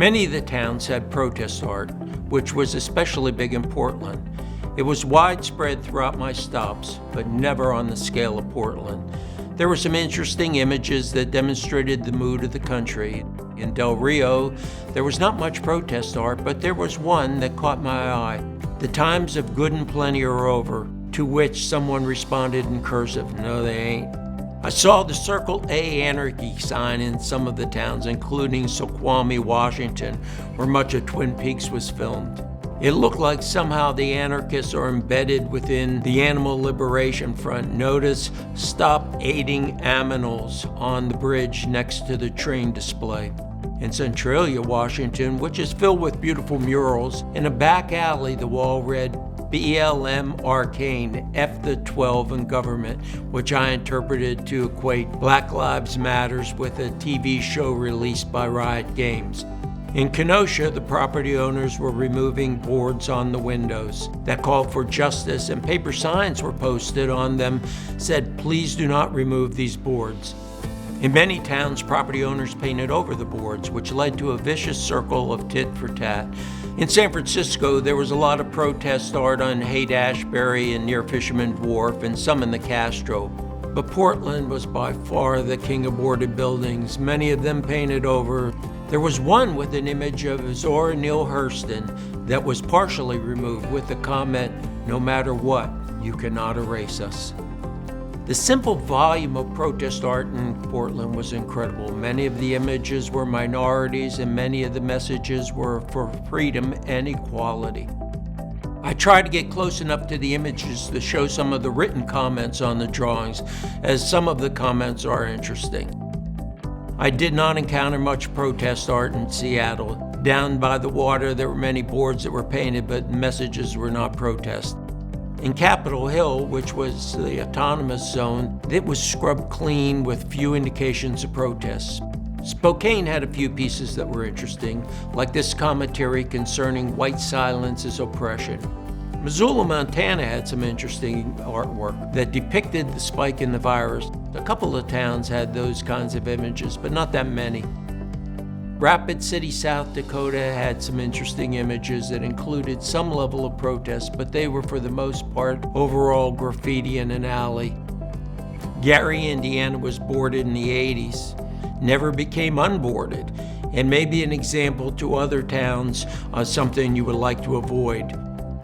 Many of the towns had protest art, which was especially big in Portland. It was widespread throughout my stops, but never on the scale of Portland. There were some interesting images that demonstrated the mood of the country. In Del Rio, there was not much protest art, but there was one that caught my eye. The times of good and plenty are over, to which someone responded in cursive, "No, they ain't." I saw the Circle A Anarchy sign in some of the towns, including Snoqualmie, Washington, where much of Twin Peaks was filmed. It looked like somehow the anarchists are embedded within the Animal Liberation Front. Notice "Stop Aiding Aminals" on the bridge next to the train display. In Centralia, Washington, which is filled with beautiful murals, in a back alley the wall read "BLM Arcane, F the 12 in Government," which I interpreted to equate Black Lives Matters with a TV show released by Riot Games. In Kenosha, the property owners were removing boards on the windows that called for justice, and paper signs were posted on them said, "Please do not remove these boards." In many towns, property owners painted over the boards, which led to a vicious circle of tit for tat. In San Francisco, there was a lot of protest art on Haight-Ashbury and near Fisherman's Wharf, and some in the Castro. But Portland was by far the king of boarded buildings, many of them painted over. There was one with an image of Zora Neale Hurston that was partially removed with the comment, "No matter what, you cannot erase us." The simple volume of protest art in Portland was incredible. Many of the images were minorities, and many of the messages were for freedom and equality. I tried to get close enough to the images to show some of the written comments on the drawings, as some of the comments are interesting. I did not encounter much protest art in Seattle. Down by the water, there were many boards that were painted, but messages were not protest. In Capitol Hill, which was the autonomous zone, it was scrubbed clean with few indications of protests. Spokane had a few pieces that were interesting, like this commentary concerning white silence is oppression. Missoula, Montana had some interesting artwork that depicted the spike in the virus. A couple of towns had those kinds of images, but not that many. Rapid City, South Dakota had some interesting images that included some level of protest, but they were for the most part overall graffiti in an alley. Gary, Indiana was boarded in the 80s, never became unboarded, and may be an example to other towns of something you would like to avoid.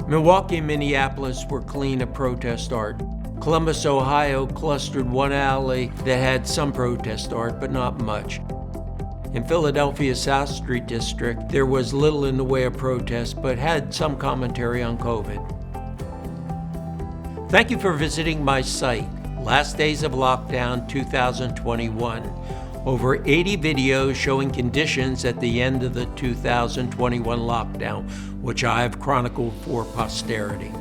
Milwaukee and Minneapolis were clean of protest art. Columbus, Ohio clustered one alley that had some protest art, but not much. In Philadelphia's South Street District, there was little in the way of protest, but had some commentary on COVID. Thank you for visiting my site, Last Days of Lockdown 2021. Over 80 videos showing conditions at the end of the 2021 lockdown, which I have chronicled for posterity.